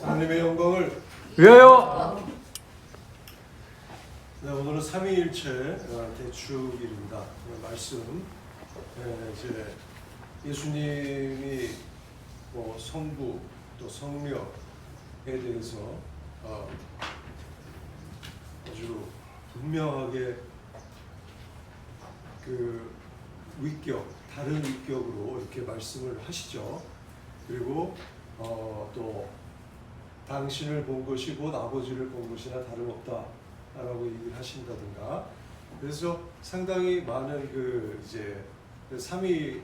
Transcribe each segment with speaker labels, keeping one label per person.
Speaker 1: 하나님의 영광을
Speaker 2: 위하여.
Speaker 1: 네, 오늘은 삼위일체 대축일입니다. 말씀 이제 예수님이 성부 또 성령에 대해서 아주 분명하게 그 위격, 다른 위격으로 이렇게 말씀을 하시죠. 그리고 또 당신을 본 것이 곧 아버지를 본 것이나 다름없다라고 얘기를 하신다든가. 그래서 상당히 많은 이제 삼위에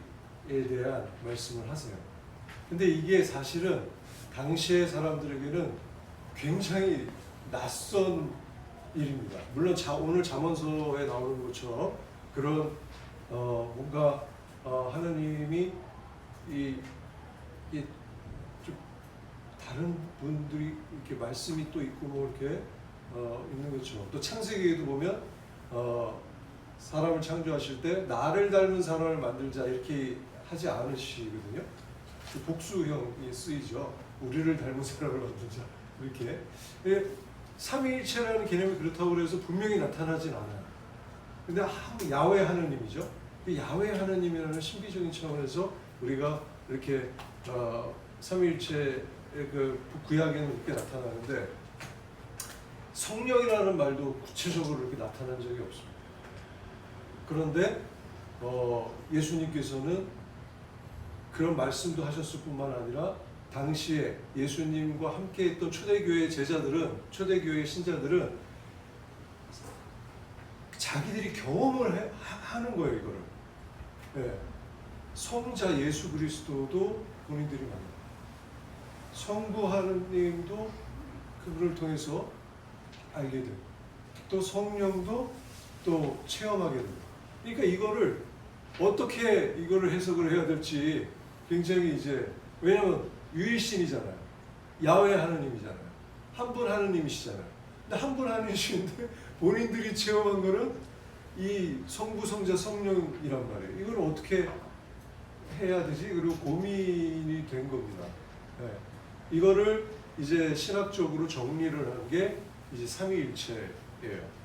Speaker 1: 대한 말씀을 하세요. 근데 이게 사실은 당시의 사람들에게는 굉장히 낯선 일입니다. 물론 오늘 잠언서에 나오는 것처럼 그런 뭔가 하나님이 좀 다른 분들이 이렇게 말씀이 또 있고 이렇게 있는 것처럼, 또 창세기에도 보면 사람을 창조하실 때 나를 닮은 사람을 만들자 이렇게 하지 않으시거든요. 복수형이 쓰이죠. 우리를 닮은 사람을 만들자 이렇게. 삼위일체라는 개념이 그렇다고 해서 분명히 나타나진 않아요. 근데 야훼 하느님이죠. 야훼 하느님이라는 신비적인 차원에서 우리가 이렇게 삼위일체의 구약에는 이렇게 나타나는데, 성령이라는 말도 구체적으로 이렇게 나타난 적이 없습니다. 그런데 예수님께서는 그런 말씀도 하셨을 뿐만 아니라 당시에 예수님과 함께 했던 초대교회 제자들은, 초대교회 신자들은 자기들이 경험을 하는 거예요, 이거를. 네. 성자 예수 그리스도도 본인들이 만나요. 성부 하느님도 그분을 통해서 알게 되고, 또 성령도 또 체험하게 되고. 그러니까 이거를 어떻게 이거를 해석을 해야 될지 굉장히 이제, 왜냐면 유일신이잖아요. 야훼 하느님이잖아요. 한 분 하느님이시잖아요. 근데 한 분 하느님이신데 본인들이 체험한 거는 이 성부, 성자, 성령이란 말이에요. 이걸 어떻게 해야 되지? 그리고 고민이 된 겁니다. 네. 이거를 이제 신학적으로 정리를 한 게 이제 삼위일체예요.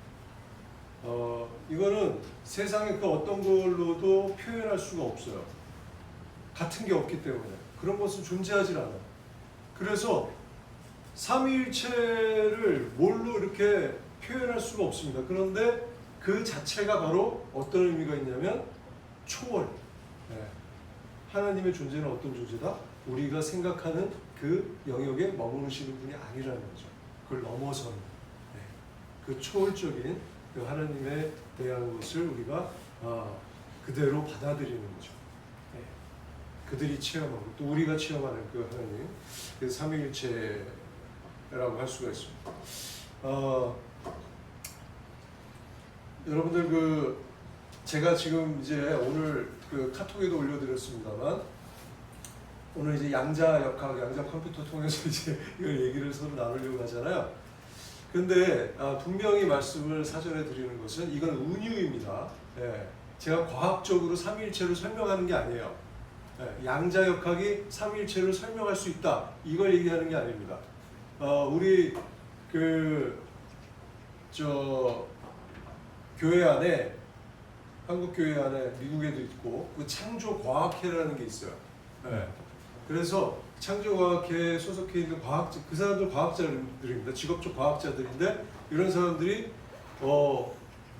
Speaker 1: 이거는 세상의 그 어떤 걸로도 표현할 수가 없어요. 같은 게 없기 때문에. 그런 것은 존재하지 않아요. 그래서 삼위일체를 뭘로 이렇게 표현할 수가 없습니다. 그런데 그 자체가 바로 어떤 의미가 있냐면 초월. 네. 하나님의 존재는 어떤 존재다? 우리가 생각하는 그 영역에 머무르시는 분이 아니라는 거죠. 그걸 넘어서는, 네. 그 초월적인 그 하나님에 대한 것을 우리가 그대로 받아들이는 거죠. 네. 그들이 체험하고 또 우리가 체험하는 그 하나님, 그 삼위일체라고 할 수가 있습니다. 여러분들 제가 지금 이제 오늘 카톡에도 올려드렸습니다만, 오늘 이제 양자역학, 양자 컴퓨터 통해서 이제 이걸 얘기를 서로 나누려고 하잖아요. 근데 분명히 말씀을 사전에 드리는 것은 이건 은유입니다. 예, 제가 과학적으로 삼위일체를 설명하는 게 아니에요. 예, 양자역학이 삼위일체를 설명할 수 있다, 이걸 얘기하는 게 아닙니다. 우리 교회 안에, 한국 교회 안에 미국에도 있고 그 창조과학회라는 게 있어요. 네. 그래서 창조과학회에 소속해 있는 과학자, 그 사람들 과학자들입니다. 직업적 과학자들인데, 이런 사람들이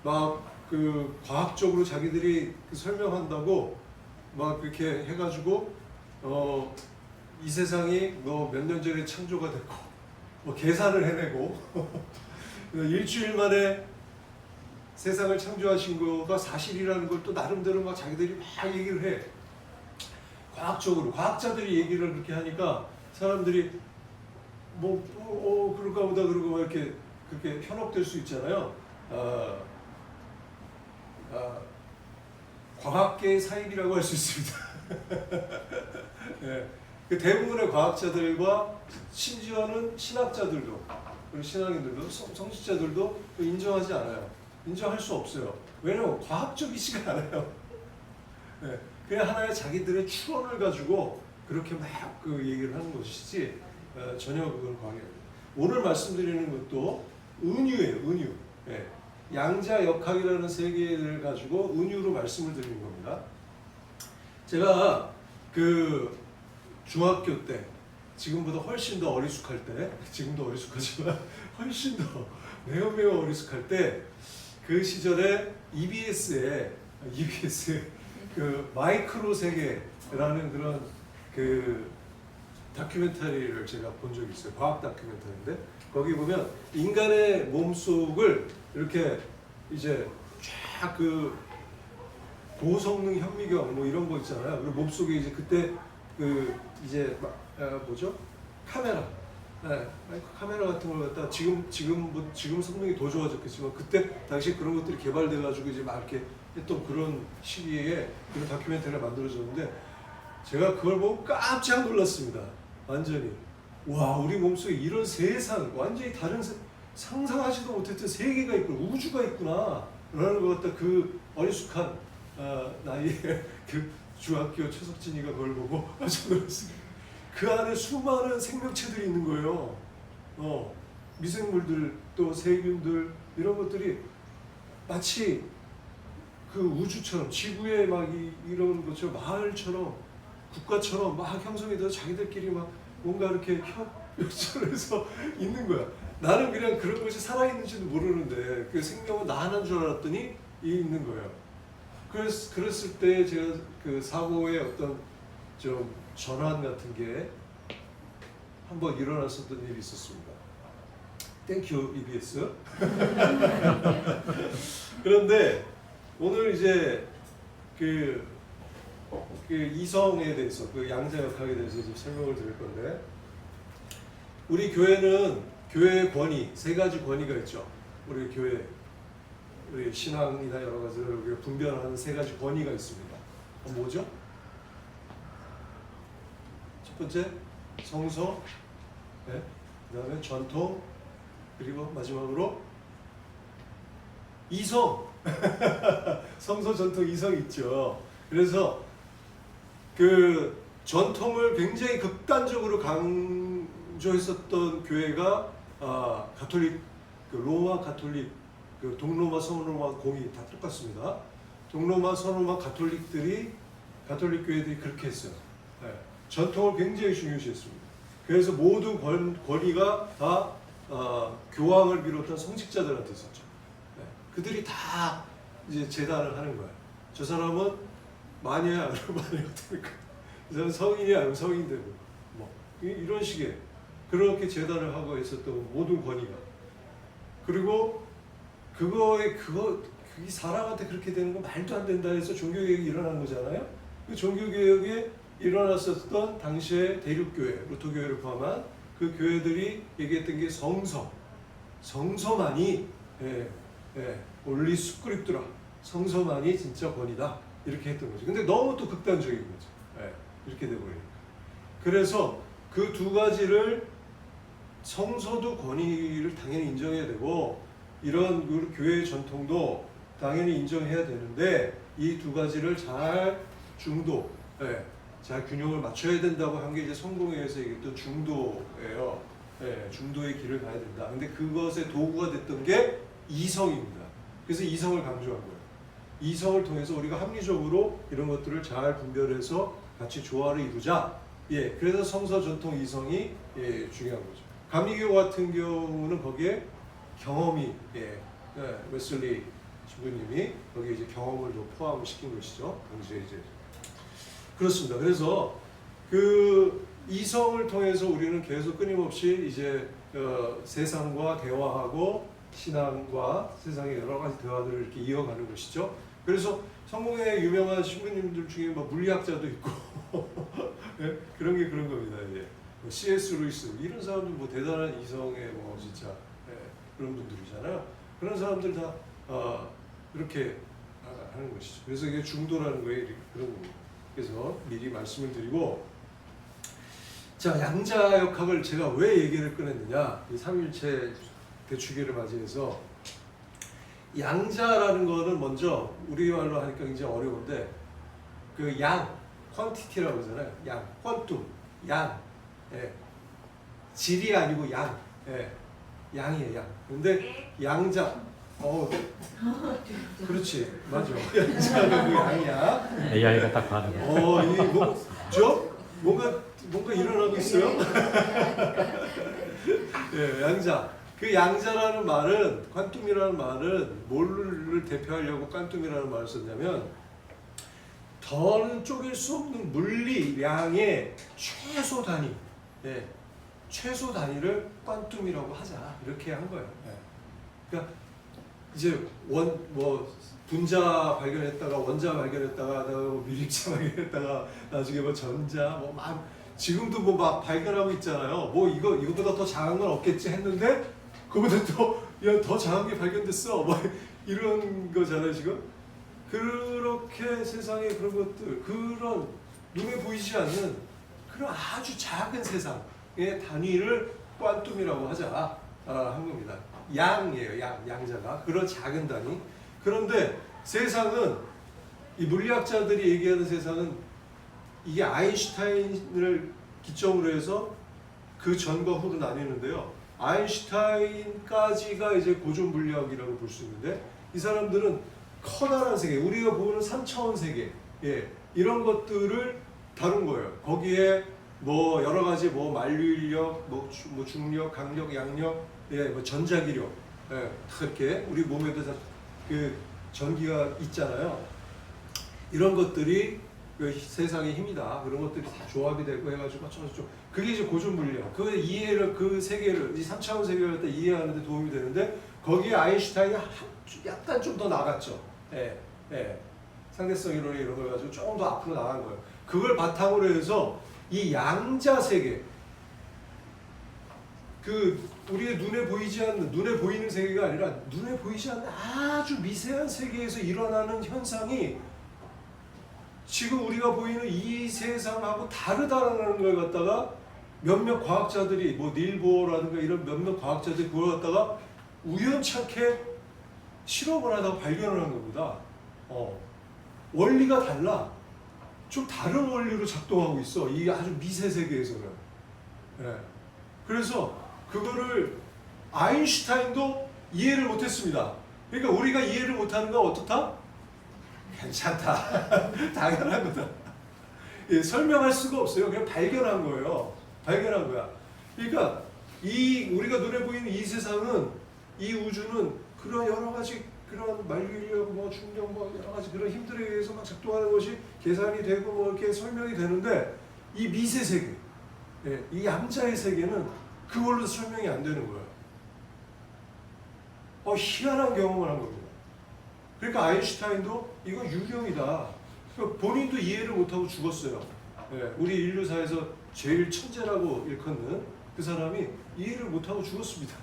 Speaker 1: 막 과학적으로 자기들이 설명한다고 막 그렇게 해가지고 이 세상이 몇 년 전에 창조가 됐고 계산을 해내고 일주일 만에 세상을 창조하신 거가 사실이라는 걸 또 나름대로 막 자기들이 막 얘기를 해. 과학적으로 과학자들이 얘기를 그렇게 하니까 사람들이 그럴까 보다 그러고 막 이렇게 그렇게 현혹될 수 있잖아요. 과학계의 사입이라고 할 수 있습니다. 네. 그 대부분의 과학자들과 심지어는 신학자들도, 그리고 신앙인들도, 성직자들도 인정하지 않아요. 인정할 수 없어요. 왜냐면 과학적이지가 않아요. 네. 그냥 하나의 자기들의 추론을 가지고 그렇게 막 얘기를 하는 것이지, 전혀 그건 관계없어요. 오늘 말씀드리는 것도 은유예요. 은유. 예. 양자역학이라는 세계를 가지고 은유로 말씀을 드리는 겁니다. 제가 그 중학교 때, 지금보다 훨씬 더 어리숙할 때, 지금도 어리숙하지만 훨씬 더 매우 어리숙할 때, 그 시절에 EBS의 그 마이크로 세계라는 그런 그 다큐멘터리를 제가 본 적이 있어요. 과학 다큐멘터리인데 거기 보면 인간의 몸속을 이렇게 이제 쫙 그 고성능 현미경 뭐 이런 거 있잖아요. 그리고 몸속에 이제 그때 그 이제 뭐죠? 카메라, 카메라 같은 걸 갖다 지금 성능이 더 좋아졌겠지만 그때 당시 그런 것들이 개발돼 가지고 이제 막 이렇게 했던 그런 시기에 그런 다큐멘터리가 만들어졌는데 제가 그걸 보고 깜짝 놀랐습니다. 완전히 와, 우리 몸속에 이런 세상, 완전히 다른 상상하지도 못했던 세계가 있구나, 우주가 있구나 라는 것 같다. 그 어리숙한 나이에 그 중학교 최석진이가 그걸 보고 깜짝 놀랐습니다. 그 안에 수많은 생명체들이 있는 거예요. 미생물들, 또 세균들, 이런 것들이 마치 그 우주처럼, 지구에 막 이런 것처럼, 마을처럼, 국가처럼 막 형성이 돼서 자기들끼리 막 뭔가 이렇게 협력을 해서 있는 거야. 나는 그냥 그런 것이 살아있는지도 모르는데 그 생명은 나 하나인 줄 알았더니 있는 거예요. 그랬을 때 제가 그 사고의 어떤 좀 전환 같은 게 한번 일어났었던 일이 있었습니다. 땡큐 EBS. 그런데 오늘 이제 그 이성에 대해서, 그 양자역학에 대해서 좀 설명을 드릴 건데, 우리 교회는 교회의 권위, 세 가지 권위가 있죠. 우리 교회, 우리 신앙이나 여러 가지를 우리가 분별하는 세 가지 권위가 있습니다. 뭐죠? 첫 번째, 성서, 네? 그 다음에 전통, 그리고 마지막으로 이성. 성서, 전통, 이성 있죠. 그래서 그 전통을 굉장히 극단적으로 강조했었던 교회가 가톨릭, 그 로마 가톨릭, 그 동로마, 서로마 공이 다 똑같습니다. 동로마, 서로마 가톨릭 교회들이 그렇게 했어요. 네. 전통을 굉장히 중요시했습니다. 그래서 모든 권위가 다 교황을 비롯한 성직자들한테 있었죠. 네. 그들이 다 이제 제단을 하는 거예요. 저 사람은 마녀야 아니면 마녀가 되니까, 이 사람은 성인이 아니면 성인 되고, 뭐 이런 식의 그렇게 제단을 하고 있었던 모든 권위가. 그리고 이 사람한테 그렇게 되는 거 말도 안 된다 해서 종교개혁이 일어난 거잖아요. 그 종교개혁에 일어났었던 당시의 대륙교회, 루터교회를 포함한 그 교회들이 얘기했던 게 성서만이 올리 스크립트라, 성서만이 진짜 권위다, 이렇게 했던 거죠. 근데 너무 또 극단적인 거죠. 이렇게 돼버리니까. 그래서 그 두 가지를, 성서도 권위를 당연히 인정해야 되고 이런 그 교회의 전통도 당연히 인정해야 되는데, 이 두 가지를 잘 잘 균형을 맞춰야 된다고 한 게 이제 성공회에서 얘기했던 중도예요. 중도의 길을 가야 된다. 근데 그것의 도구가 됐던 게 이성입니다. 그래서 이성을 강조한 거예요. 이성을 통해서 우리가 합리적으로 이런 것들을 잘 분별해서 같이 조화를 이루자. 그래서 성서, 전통, 이성이 중요한 거죠. 감리교 같은 경우는 거기에 경험이, 웨슬리 신부님이 거기에 이제 경험을 좀 포함시킨 것이죠. 당시에 이제 그렇습니다. 그래서 그 이성을 통해서 우리는 계속 끊임없이 이제 세상과 대화하고 신앙과 세상의 여러 가지 대화들을 이렇게 이어가는 것이죠. 그래서 성공의 유명한 신부님들 중에 뭐 물리학자도 있고 그런 게 그런 겁니다. 뭐 C.S. 루이스 이런 사람들 뭐 대단한 이성의 뭐 진짜 그런 분들이잖아요. 그런 사람들 다 이렇게 하는 것이죠. 그래서 이게 중도라는 거에 그런 겁니다. 그래서 미리 말씀을 드리고, 자, 양자역학을 제가 왜 얘기를 꺼냈느냐, 이 삼일체 대축일을 맞이해서 양자라는 거는 먼저 우리말로 하니까 굉장히 어려운데, 그 양, 퀀티티라고 하잖아요. 양, 퀀툼, 양, 질이 아니고 양. 예. 양이에요, 양. 근데 양자. 그렇지. 맞아. 양자가 그 양이야.
Speaker 2: AI가 딱 반응.
Speaker 1: 이게 뭔가 일어나고 있어요. 예, 양자. 그 양자라는 말은, 퀀툼이라는 말은 뭐를 대표하려고 퀀툼이라는 말을 썼냐면, 더는 쪼갤 수 없는 물리량의 최소 단위, 예, 최소 단위를 퀀툼이라고 하자, 이렇게 한 거예요. 예. 그러니까 이제 분자 발견했다가 원자 발견했다가 미립자 발견했다가 나중에 뭐 전자 막 지금도 막 발견하고 있잖아요. 이거보다 더 작은 건 없겠지 했는데 그보다 더 작은 게 발견됐어. 뭐 이런 거잖아요 지금. 그렇게 세상에 그런 것들, 그런 눈에 보이지 않는 그런 아주 작은 세상의 단위를 퀀툼이라고 하자 한 겁니다. 양이에요, 양자가. 그런 작은 단위. 그런데 세상은, 이 물리학자들이 얘기하는 세상은 이게 아인슈타인을 기점으로 해서 그 전과 후로 나뉘는데요. 아인슈타인까지가 이제 고전 물리학이라고 볼 수 있는데, 이 사람들은 커다란 세계, 우리가 보는 3차원 세계, 예, 이런 것들을 다룬 거예요. 거기에 뭐 여러 가지 만류인력, 중력, 강력, 양력, 예, 전자기력, 예, 이렇게 우리 몸에도 그 전기가 있잖아요. 이런 것들이 그 세상의 힘이다. 그런 것들이 다 조합이 되고 해가지고 그게 이제 고전 물리학. 그 이해를, 그 세계를, 이 3차원 세계를 갖다 이해하는 데 도움이 되는데, 거기에 아인슈타인이 약간 좀 더 나갔죠. 예, 예. 상대성 이론이 이런 걸 가지고 조금 더 앞으로 나간 거예요. 그걸 바탕으로 해서 이 양자 세계, 우리의 눈에 보이는 세계가 아니라 눈에 보이지 않는 아주 미세한 세계에서 일어나는 현상이 지금 우리가 보이는 이 세상하고 다르다라는 걸 갖다가 몇몇 과학자들이, 닐 보어라든가 이런 몇몇 과학자들이 그걸 갖다가 우연찮게 실험을 하다가 발견을 한 겁니다. 원리가 달라. 좀 다른 원리로 작동하고 있어. 이 아주 미세 세계에서는. 예. 그래서 그거를 아인슈타인도 이해를 못했습니다. 그러니까 우리가 이해를 못하는 건 어떻다? 괜찮다. 당연한 거다. 예, 설명할 수가 없어요. 그냥 발견한 거예요. 발견한 거야. 그러니까 우리가 눈에 보이는 이 세상은, 이 우주는 그런 여러 가지 그런 만류인력, 중력, 여러 가지 그런 힘들에 의해서 막 작동하는 것이 계산이 되고 이렇게 설명이 되는데, 이 미세 세계, 예, 이 양자의 세계는 그걸로 설명이 안 되는 거예요. 희한한 경험을 한 겁니다. 그러니까 아인슈타인도 이거 유령이다. 그러니까 본인도 이해를 못하고 죽었어요. 예, 우리 인류사에서 제일 천재라고 일컫는 그 사람이 이해를 못하고 죽었습니다.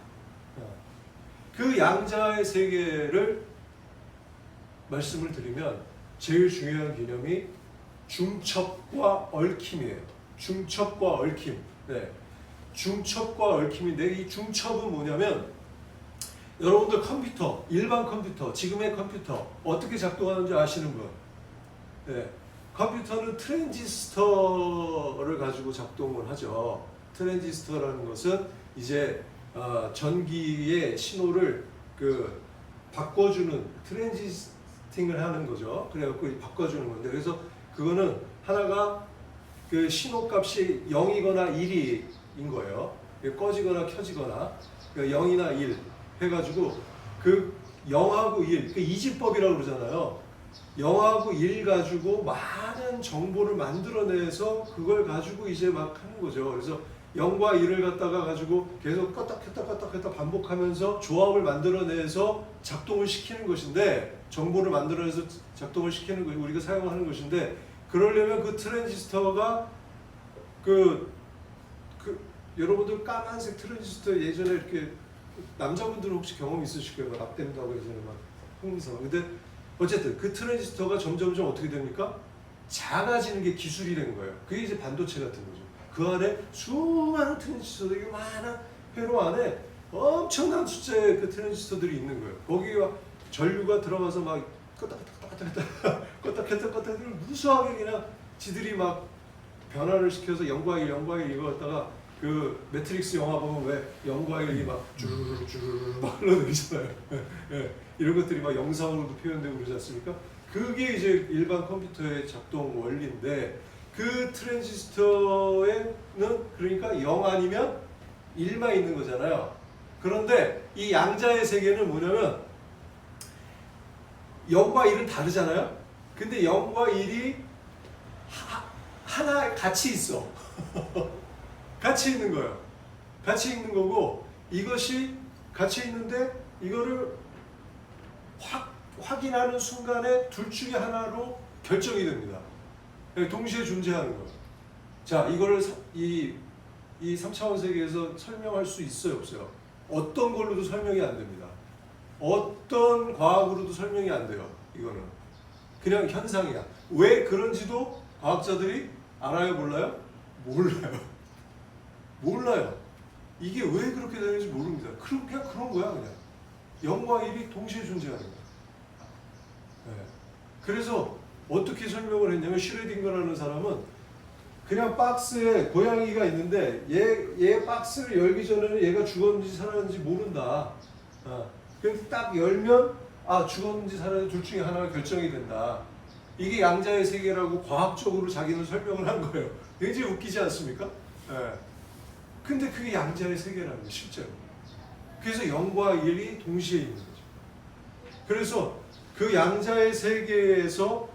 Speaker 1: 그 양자의 세계를 말씀을 드리면 제일 중요한 개념이 중첩과 얽힘이에요. 중첩과 얽힘. 네. 중첩과 얽힘인데, 이 중첩은 뭐냐면, 여러분들 컴퓨터, 일반 컴퓨터, 지금의 컴퓨터 어떻게 작동하는지 아시는 분? 네. 컴퓨터는 트랜지스터를 가지고 작동을 하죠. 트랜지스터라는 것은 이제 전기의 신호를 바꿔주는, 트랜지스팅을 하는 거죠. 그래갖고 바꿔주는 건데, 그래서 그거는 하나가 그 신호값이 0이거나 1인 거예요. 꺼지거나 켜지거나, 0이나 1 해가지고 그 0하고 1, 그 이집법이라고 그러잖아요. 0하고 1 가지고 많은 정보를 만들어내서 그걸 가지고 이제 막 하는 거죠. 그래서 0과 1을 갖다가 가지고 계속 껐다 반복하면서 조합을 만들어내서 작동을 시키는 것인데, 정보를 만들어내서 작동을 시키는 거, 우리가 사용하는 것인데, 그러려면 그 트랜지스터가 여러분들 까만색 트랜지스터 예전에 이렇게 남자분들은 혹시 경험 있으실 거예요. 납된다고 해서 막 흥미상. 근데 어쨌든 그 트랜지스터가 점점점 어떻게 됩니까? 작아지는 게 기술이 된 거예요. 그게 이제 반도체 같은 거죠. 그 안에 수많은 트랜지스터들이, 많은 회로 안에 엄청난 숫자의 그 트랜지스터들이 있는 거예요. 거기가 전류가 들어가서 막 껐다 켰다 무수하게 그냥 지들이 막 변화를 시켜서 0과 1 이거 갖다가 그 매트릭스 영화 보면 왜 영과 일이 막 주르르 주르르 막 흘러내리잖아요. 예, 이런 것들이 막 영상으로도 표현되고 그러지 않습니까? 그게 이제 일반 컴퓨터의 작동 원리인데 그 트랜지스터에는 그러니까 0 아니면 1만 있는 거잖아요. 그런데 이 양자의 세계는 뭐냐면 0과 1은 다르잖아요. 근데 0과 1이 하나 같이 있어. 같이 있는 거예요. 같이 있는 거고 이것이 같이 있는데 이거를 확인하는 순간에 둘 중에 하나로 결정이 됩니다. 동시에 존재하는 거예요. 자, 이거를 이 3차원 세계에서 설명할 수 있어요, 없어요? 어떤 걸로도 설명이 안 됩니다. 어떤 과학으로도 설명이 안 돼요. 이거는 그냥 현상이야. 왜 그런지도 과학자들이 알아요, 몰라요? 몰라요. 이게 왜 그렇게 되는지 모릅니다. 그냥 그런 거야, 그냥. 0과 1이 동시에 존재하는 거야. 네. 그래서 어떻게 설명을 했냐면 슈레딩거라는 사람은 그냥 박스에 고양이가 있는데 얘 박스를 열기 전에는 얘가 죽었는지 살았는지 모른다. 그래서 딱 열면 죽었는지 살았는지 둘 중에 하나가 결정이 된다. 이게 양자의 세계라고 과학적으로 자기는 설명을 한 거예요. 굉장히 웃기지 않습니까? 네. 근데 그게 양자의 세계라는 거예요, 실제로. 그래서 0과 1이 동시에 있는 거죠. 그래서 그 양자의 세계에서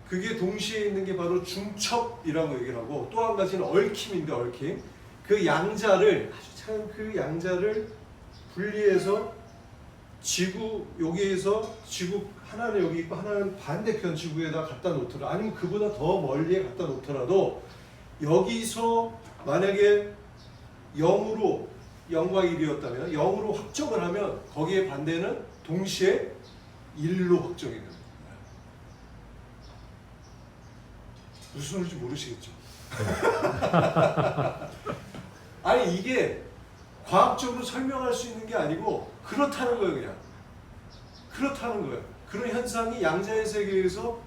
Speaker 1: 그게 동시에 있는 게 바로 중첩이라고 얘기를 하고 또 한 가지는 얽힘인데 얽힘. 그 양자를 아주 참 그 양자를 분리해서 지구 여기에서 지구 하나는 여기 있고 하나는 반대편 지구에다 갖다 놓더라 아니면 그보다 더 멀리에 갖다 놓더라도 여기서 만약에 0으로 0과 1이었다면 0으로 확정을 하면 거기에 반대는 동시에 1로 확정이 됩니다. 무슨 소리인지 모르시겠죠? 아니 이게 과학적으로 설명할 수 있는 게 아니고 그렇다는 거예요. 그냥 그렇다는 거예요. 그런 현상이 양자의 세계에서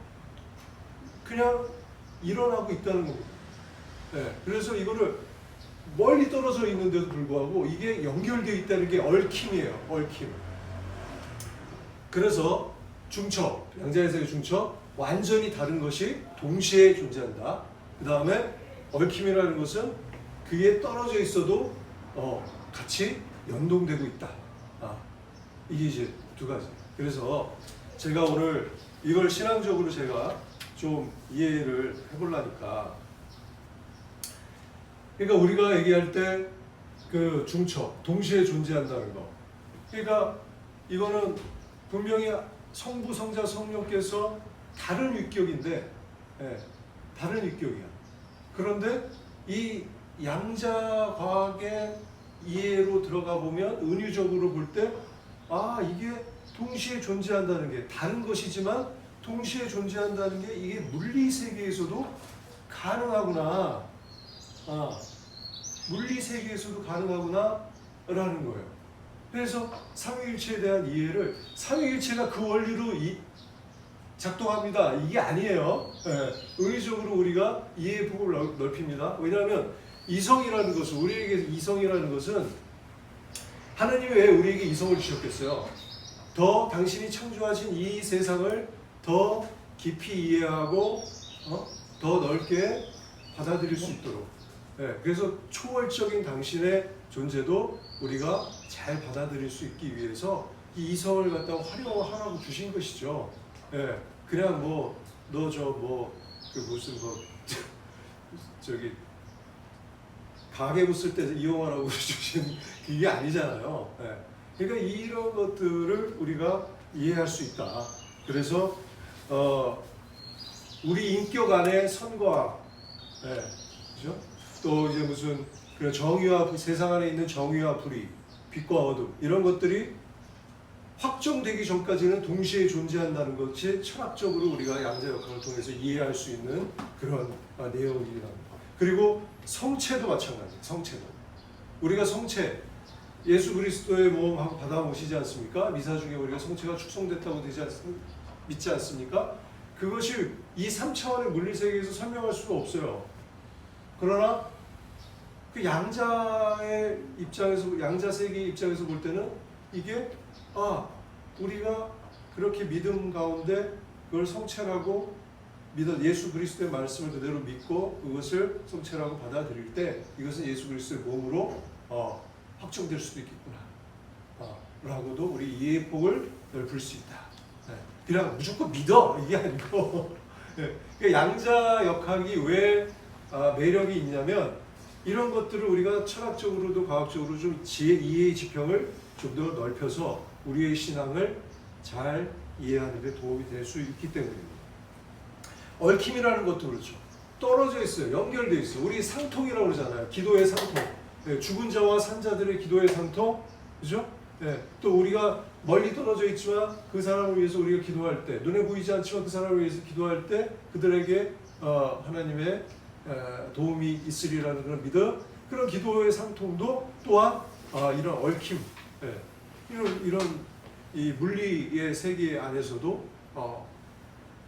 Speaker 1: 그냥 일어나고 있다는 겁니다. 네, 그래서 이거를 멀리 떨어져 있는데도 불구하고 이게 연결되어 있다는 게 얽힘이에요. 얽힘. 그래서 중첩, 양자의 세계 중첩 완전히 다른 것이 동시에 존재한다. 그 다음에 얽힘이라는 것은 그게 떨어져 있어도 같이 연동되고 있다. 이게 이제 두 가지. 그래서 제가 오늘 이걸 신앙적으로 제가 좀 이해를 해보려니까 그러니까 우리가 얘기할 때 그 중첩, 동시에 존재한다는 거. 그러니까 이거는 분명히 성부, 성자, 성령께서 다른 위격인데, 다른 위격이야. 그런데 이 양자 과학의 이해로 들어가 보면 은유적으로 볼 때, 이게 동시에 존재한다는 게 다른 것이지만 동시에 존재한다는 게 이게 물리 세계에서도 가능하구나. 물리 세계에서도 가능하구나 라는 거예요. 그래서 삼위일체에 대한 이해를 삼위일체가 그 원리로 작동합니다. 이게 아니에요. 의리적으로 우리가 이해의 폭을 넓힙니다. 왜냐하면 이성이라는 것은 우리에게 이성이라는 것은 하나님이 왜 우리에게 이성을 주셨겠어요? 더 당신이 창조하신 이 세상을 더 깊이 이해하고 더 넓게 받아들일 수 있도록. 그래서 초월적인 당신의 존재도 우리가 잘 받아들일 수 있기 위해서 이 이성을 갖다가 활용하라고 주신 것이죠. 그냥 너 그 무슨 저기 가계부 쓸 때 이용하라고 주신 그게 아니잖아요. 그러니까 이런 것들을 우리가 이해할 수 있다. 그래서 우리 인격 안에 선과 그죠? 또 이제 무슨 그런 정의와 세상 안에 있는 정의와 불의, 빛과 어둠 이런 것들이 확정되기 전까지는 동시에 존재한다는 것이 철학적으로 우리가 양자 역학을 통해서 이해할 수 있는 그런 내용이랍니다. 그리고 성체도 마찬가지예요. 성체도 우리가 성체 예수 그리스도의 모험하고 받아 오시지 않습니까? 미사 중에 우리가 성체가 축성됐다고 믿지 않습니까? 그것이 이 3차원의 물리 세계에서 설명할 수가 없어요. 그러나 그 양자의 입장에서, 양자 세계의 입장에서 볼 때는 이게 우리가 그렇게 믿음 가운데 그걸 성찰하고 예수 그리스도의 말씀을 그대로 믿고 그것을 성찰하고 받아들일 때 이것은 예수 그리스도의 몸으로 확정될 수도 있겠구나 라고도 우리 이해의 폭을 넓힐 수 있다. 그냥 무조건 믿어 이게 아니고 양자 역학이 왜 매력이 있냐면 이런 것들을 우리가 철학적으로도 과학적으로 좀 이해의 지평을 좀 더 넓혀서 우리의 신앙을 잘 이해하는 데 도움이 될 수 있기 때문입니다. 얽힘이라는 것도 그렇죠. 떨어져 있어요. 연결되어 있어요. 우리 상통이라고 그러잖아요. 기도의 상통. 죽은 자와 산 자들의 기도의 상통. 그죠? 또 우리가 멀리 떨어져 있지만 그 사람을 위해서 우리가 기도할 때, 눈에 보이지 않지만 그 사람을 위해서 기도할 때 그들에게 하나님의 도움이 있으리라는 그런 믿음, 그런 기도의 상통도 또한 이런 얽힘, 이런 이 물리의 세계 안에서도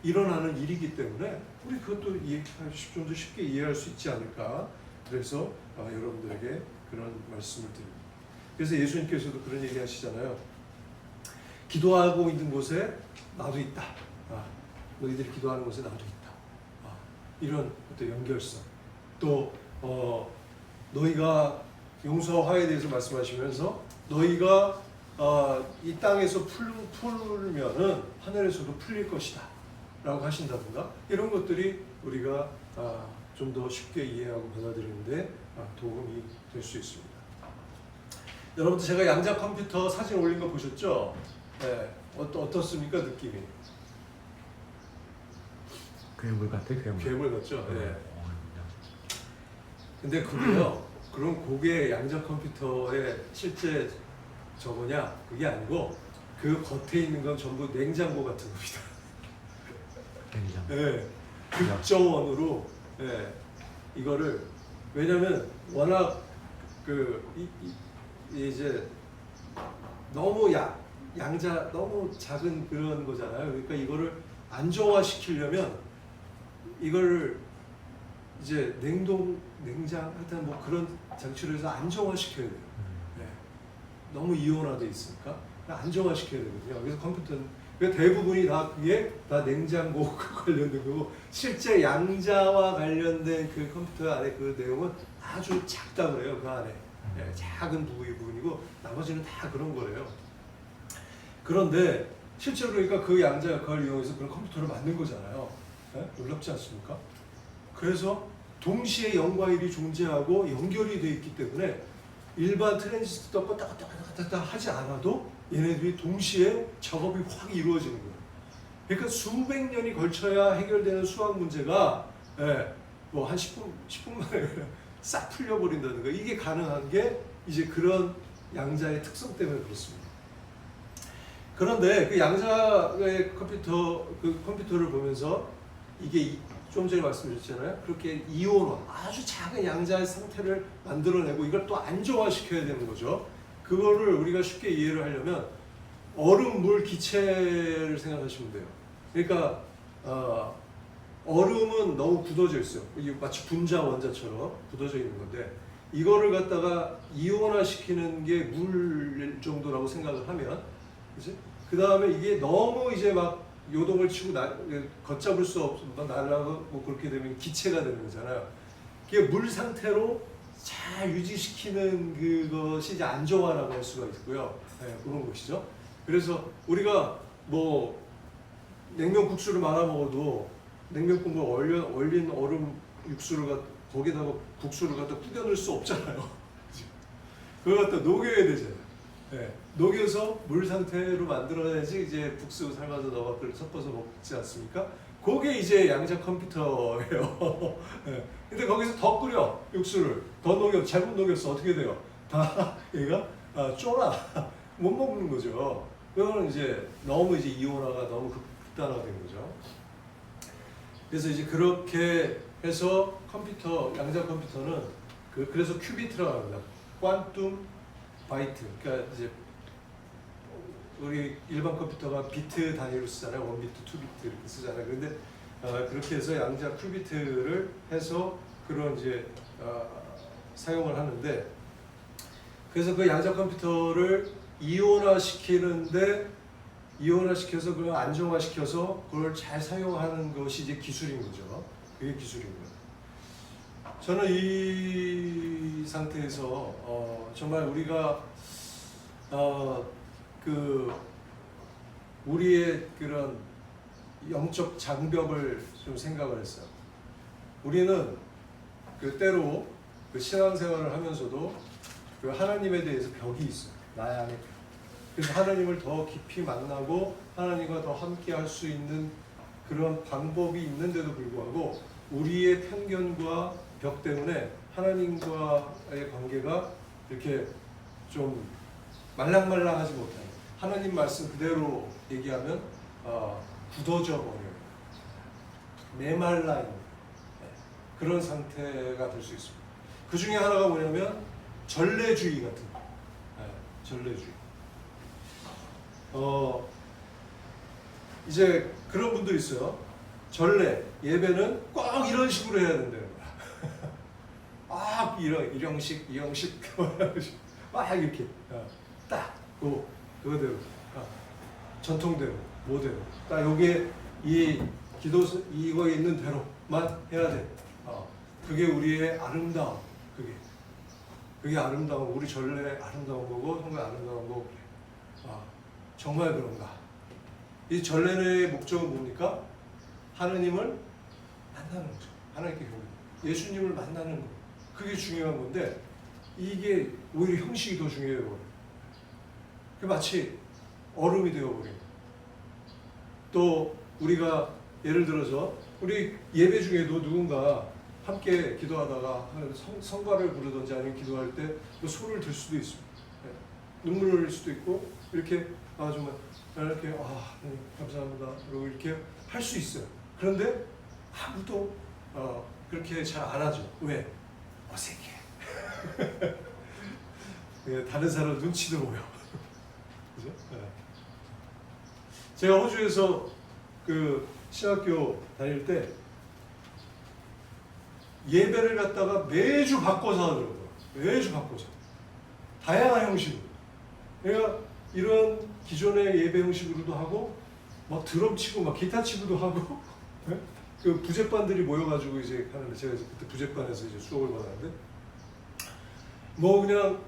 Speaker 1: 일어나는 일이기 때문에 우리 그것도 좀 더 쉽게 이해할 수 있지 않을까. 그래서 여러분들에게 그런 말씀을 드립니다. 그래서 예수님께서도 그런 얘기 하시잖아요. 기도하고 있는 곳에 나도 있다. 너희들이 기도하는 곳에 나도 있다. 이런 어떤 연결성. 또 너희가 용서와 화해에 대해서 말씀하시면서 너희가 이 땅에서 풀면은 하늘에서도 풀릴 것이다 라고 하신다든가 이런 것들이 우리가 좀 더 쉽게 이해하고 받아들이는데 도움이 될 수 있습니다. 여러분들 제가 양자 컴퓨터 사진 올린 거 보셨죠? 어떻습니까 느낌이?
Speaker 2: 괴물 같아, 괴물.
Speaker 1: 괴물 같죠? 근데 그게요, 그럼 그게 양자 컴퓨터의 실제 저거냐? 그게 아니고 그 겉에 있는 건 전부 냉장고 같은 겁니다.
Speaker 2: 냉장고.
Speaker 1: 극저온으로 이거를, 왜냐면 워낙 이제 너무 양자 너무 작은 그런 거잖아요. 그러니까 이거를 안정화시키려면 이걸 이제 냉장 하여튼 뭐 그런 장치로 해서 안정화시켜야 돼요. 너무 이온화돼 있으니까 안정화시켜야 되거든요. 그래서 컴퓨터는 대부분이 다 그게 다 냉장고 관련된 거고, 실제 양자와 관련된 그 컴퓨터 안에 그 내용은 아주 작다 그래요. 그 안에 작은 부분이고 나머지는 다 그런 거래요. 그런데 실제로 그러니까 그 양자 역할을 이용해서 그런 컴퓨터를 만든 거잖아요. 놀랍지 않습니까? 그래서 동시에 0과 1이 존재하고 연결이 되어 있기 때문에 일반 트랜지스터 왔다 하지 않아도 얘네들이 동시에 작업이 확 이루어지는 거예요. 그러니까 수백 년이 걸쳐야 해결되는 수학 문제가 뭐 한 10분 만에 싹 풀려버린다는 거. 이게 가능한 게 이제 그런 양자의 특성 때문에 그렇습니다. 그런데 그 양자의 컴퓨터를 보면서 이게 좀 전에 말씀드렸잖아요. 그렇게 이온화, 아주 작은 양자의 상태를 만들어내고 이걸 또 안정화시켜야 되는 거죠. 그거를 우리가 쉽게 이해를 하려면 얼음, 물, 기체를 생각하시면 돼요. 그러니까 얼음은 너무 굳어져 있어요. 마치 분자 원자처럼 굳어져 있는 건데 이거를 갖다가 이온화시키는 게 물 정도라고 생각을 하면, 그치? 그 다음에 이게 너무 이제 막 요동을 치고 걷잡을 수 없고 날아가고 그렇게 되면 기체가 되는 거잖아요. 그게 물 상태로 잘 유지시키는 그것이 이제 안정화라고 할 수가 있고요. 그런 것이죠. 그래서 우리가 뭐 냉면 국수를 말아 먹어도 냉면국물 얼린 얼음 육수를 거기다가 국수를 갖다 꾸겨 넣을 수 없잖아요. 그걸 갖다 녹여야 되잖아요. 녹여서 물 상태로 만들어야지 이제 국수 삶아서 넣어 섞어서 먹지 않습니까? 그게 이제 양자 컴퓨터예요. 근데 거기서 더 끓여 육수를 더 녹여, 잘못 녹였어 어떻게 돼요? 다 얘가 쫄아 못 먹는 거죠. 그거는 이제 너무 이제 이온화가 너무 극단화된 거죠. 그래서 이제 그렇게 해서 양자 컴퓨터는 그래서 큐비트라고 합니다. 퀀텀 바이트. 그러니까 이제 우리 일반 컴퓨터가 비트 단위로 쓰잖아요. 1비트, 2비트 이렇게 쓰잖아요. 근데 그렇게 해서 양자 큐비트를 해서 그런 이제 사용을 하는데, 그래서 그 양자 컴퓨터를 이온화시켜서 그걸 안정화시켜서 그걸 잘 사용하는 것이 이제 기술인 거죠. 그게 기술인 거예요. 저는 이 상태에서 정말 우리가 우리의 그런 영적 장벽을 좀 생각을 했어요. 우리는 그 때로 그 신앙생활을 하면서도 그 하나님에 대해서 벽이 있어요. 나의 안에 벽. 그래서 하나님을 더 깊이 만나고 하나님과 더 함께 할 수 있는 그런 방법이 있는데도 불구하고 우리의 편견과 벽 때문에 하나님과의 관계가 이렇게 좀 말랑말랑하지 못해요. 하나님 말씀 그대로 얘기하면 굳어져 버려요. 메말라 있는 그런 상태가 될 수 있습니다. 그 중에 하나가 뭐냐면 전례주의 같은 거. 전례주의. 이제 그런 분들 있어요. 전례, 예배는 꼭 이런 식으로 해야 된다는 거야. 이형식 막 이렇게 딱 그거대로 전통대로 모대로 딱 여기에 이 기도 이거에 있는 대로만 해야 돼. 그게 우리의 아름다움. 그게 아름다운 우리 전례 아름다운 거고 성경 아름다운 거고 그래. 정말 그런가? 이 전례의 목적은 뭡니까? 하느님을 만나는 거죠. 하나님께 교회, 예수님을 만나는 거. 그게 중요한 건데 이게 오히려 형식이 더 중요해요. 그 마치 얼음이 되어버려요. 또 우리가 예를 들어서 우리 예배 중에도 누군가 함께 기도하다가 성가를 부르든지 아니면 기도할 때 손을 들 수도 있습니다. 눈물을 흘릴 수도 있고 이렇게 정말 이렇게 네, 감사합니다. 그리고 이렇게 할 수 있어요. 그런데 아무도 그렇게 잘 안 하죠. 왜? 어색해. 다른 사람 눈치도 보여. 그죠? 제가 호주에서 그 신학교 다닐 때 예배를 갖다가 매주 바꿔서 하더라고요. 매주 바꿔서. 다양한 형식으로. 그러니까 이런 기존의 예배 형식으로도 하고, 막 드럼 치고, 막 기타 치고도 하고, 그 부제반들이 모여가지고 이제 하는데, 제가 그때 부제반에서 이제 수업을 받았는데, 뭐 그냥,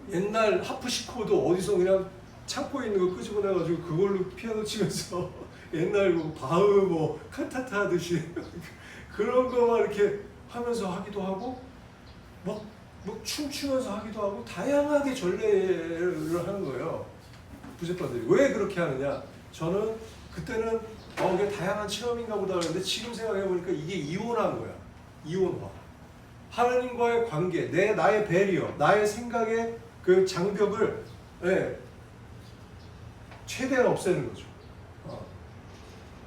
Speaker 1: 옛날 하프시코도 어디서 그냥 창고에 있는 거 끄집어내가지고 그걸로 피아노 치면서 옛날 바흐 뭐 칸타타 하듯이 그런 거만 이렇게 하면서 하기도 하고 막 춤추면서 하기도 하고 다양하게 전례를 하는 거예요. 부제파들이. 왜 그렇게 하느냐? 저는 그때는 이게 다양한 체험인가 보다 그랬는데 지금 생각해보니까 이게 이온화인 거야. 이온화. 하나님과의 관계, 나의 배리어, 나의 생각의 그 장벽을 최대한 없애는 거죠.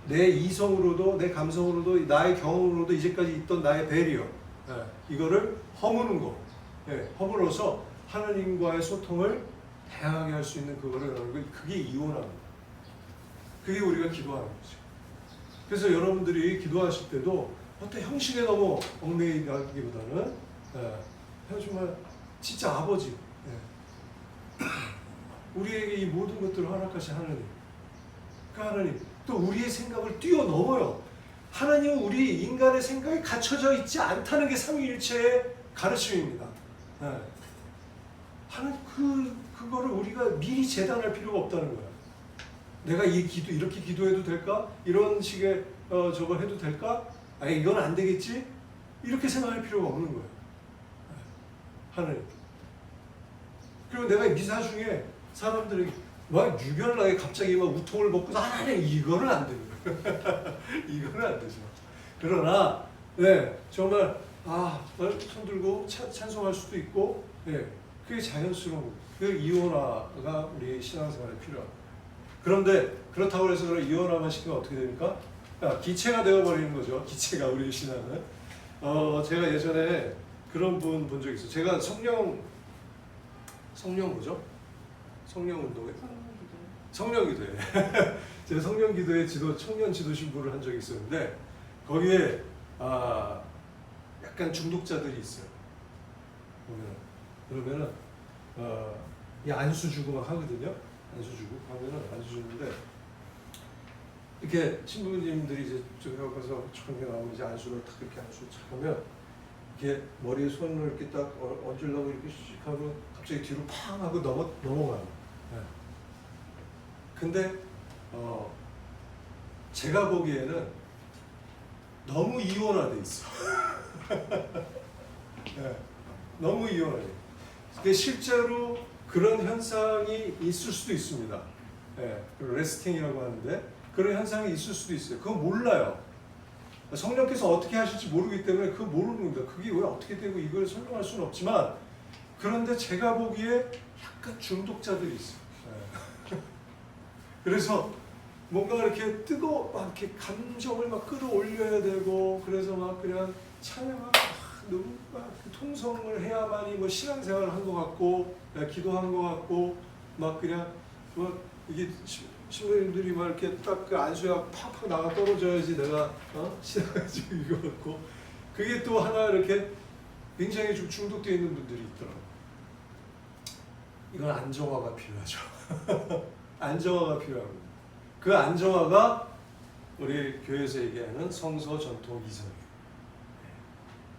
Speaker 1: 내 이성으로도 내 감성으로도 나의 경험으로도 이제까지 있던 나의 배리어 이거를 허무는 거. 허물어서 하나님과의 소통을 다양하게 할 수 있는 그거를 그게 이온화입니다. 그게 우리가 기도하는 거죠. 그래서 여러분들이 기도하실 때도 어떤 형식에 너무 얽매이기보다는 정말 진짜 아버지 우리에게 이 모든 것들을 허락하신 하나님 그 하나님 또 우리의 생각을 뛰어넘어요. 하나님은 우리 인간의 생각에 갇혀져 있지 않다는 게 삼위일체의 가르침입니다. 하나님 그거를 우리가 미리 재단할 필요가 없다는 거야. 내가 이렇게 기도해도 될까? 이런 식의 저거 해도 될까? 이건 안 되겠지? 이렇게 생각할 필요가 없는 거야. 하나님. 그리고 내가 미사 중에 사람들이 막 유별나게 갑자기 막 우통을 벗고 하나님 이거는 안 되는 거야. 이거는 안 되죠. 그러나 정말 손 들고 찬송할 수도 있고 그게 자연스러운 거예요. 그 이온화가 우리 신앙생활에 필요합니다. 그런데 그렇다고 해서 그런 이온화만 시키면 어떻게 됩니까? 기체가 되어버리는 거죠. 기체가 우리 신앙은. 제가 예전에 그런 분 본 적 있어요. 제가 성령 뭐죠? 성령운동에? 성령기도회. 제가 성령기도회 청년 지도 신부를 한 적이 있었는데 거기에 약간 중독자들이 있어요. 그러면은 이 안수 주고 막 하거든요. 안수 주고 하면은 안수 주는데 이렇게 신부님들이 이제 저기 가서 처음에 나오면 이제 안수를 탁 이렇게 안수 탁 하면 이렇게 머리에 손을 이렇게 딱 얹으려고 이렇게 씩 하면 갑자기 뒤로 팡 하고 넘어가요. 네. 근데 제가 보기에는 너무 이원화돼 있어. 네. 너무 이원화돼. 근데 실제로 그런 현상이 있을 수도 있습니다. 네. 레스팅이라고 하는데 그런 현상이 있을 수도 있어요. 그건 몰라요. 성령께서 어떻게 하실지 모르기 때문에 그거 모르는 겁니다. 그게 왜 어떻게 되고 이걸 설명할 수는 없지만 그런데 제가 보기에 약간 중독자들이 있어요. 네. 그래서 뭔가 이렇게 막 이렇게 감정을 막 끌어올려야 되고 그래서 막 그냥 찬양하고 너무 막 통성을 해야만이 뭐 신앙생활을 한 것 같고 기도한 것 같고 막 그냥 뭐 이게 신부님들이 막 이렇게 딱 그 안수야 팍팍 나가 떨어져야지 내가 신앙을 지금 이거 같고 그게 또 하나 이렇게 굉장히 좀 중독되어 있는 분들이 있더라고요. 이건 안정화가 필요하죠. 안정화가 필요합니다. 그 안정화가 우리 교회에서 얘기하는 성서 전통 이성이에요.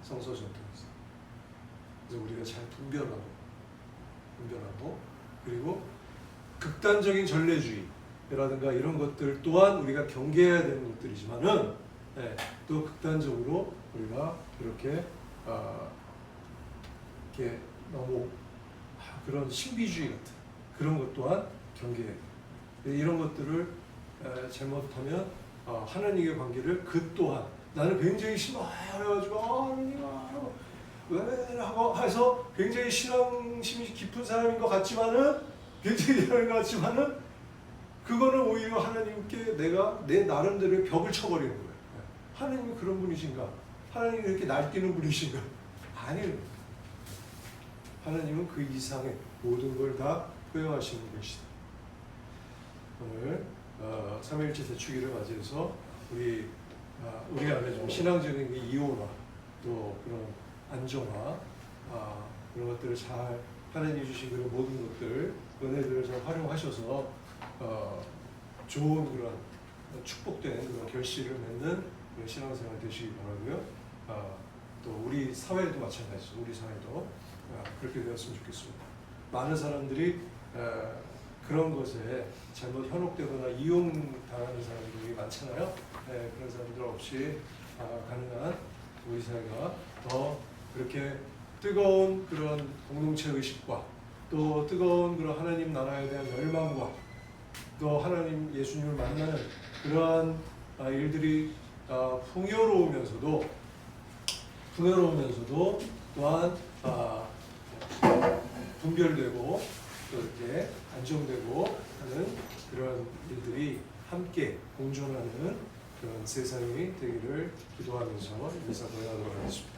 Speaker 1: 성서 전통 이성. 그래서 우리가 잘 분별하고 그리고 극단적인 전례주의라든가 이런 것들 또한 우리가 경계해야 되는 것들이지만은 또 극단적으로 우리가 이렇게 이렇게 너무 그런 신비주의 같은 그런 것 또한 경계해야 돼요. 이런 것들을 잘못하면 하나님의 관계를 그 또한 나는 굉장히 심해가지고 하나님 왜 하고 해서 굉장히 신앙심이 깊은 사람인 것 같지만은 그거는 오히려 하나님께 내가 내 나름대로의 벽을 쳐버리는 거예요. 하나님이 그런 분이신가? 하나님이 이렇게 날뛰는 분이신가? 아니에요. 하나님은 그 이상의 모든 걸 다 포용하시는 분이시다. 오늘 삼위일체 대축일을 맞이해서 우리 안에 좀 신앙적인 이온화 또 그런 안정화 그런 것들을 잘 하나님이 주신 그런 모든 것들 은혜들을 잘 활용하셔서 좋은 그런 축복된 그런 결실을 맺는 그런 신앙생활 되시기 바라고요. 또 우리 사회도 마찬가지죠. 우리 사회도 그렇게 되었으면 좋겠습니다. 많은 사람들이 그런 것에 잘못 현혹되거나 이용당하는 사람들이 많잖아요. 그런 사람들 없이 가능한 우리 사회가 더 그렇게 뜨거운 그런 공동체 의식과 또 뜨거운 그런 하나님 나라에 대한 열망과 또 하나님 예수님을 만나는 그러한 일들이 풍요로우면서도 또한 분별되고 또 이렇게 안정되고 하는 그런 일들이 함께 공존하는 그런 세상이 되기를 기도하면서 인사 고행하도록 하겠습니다.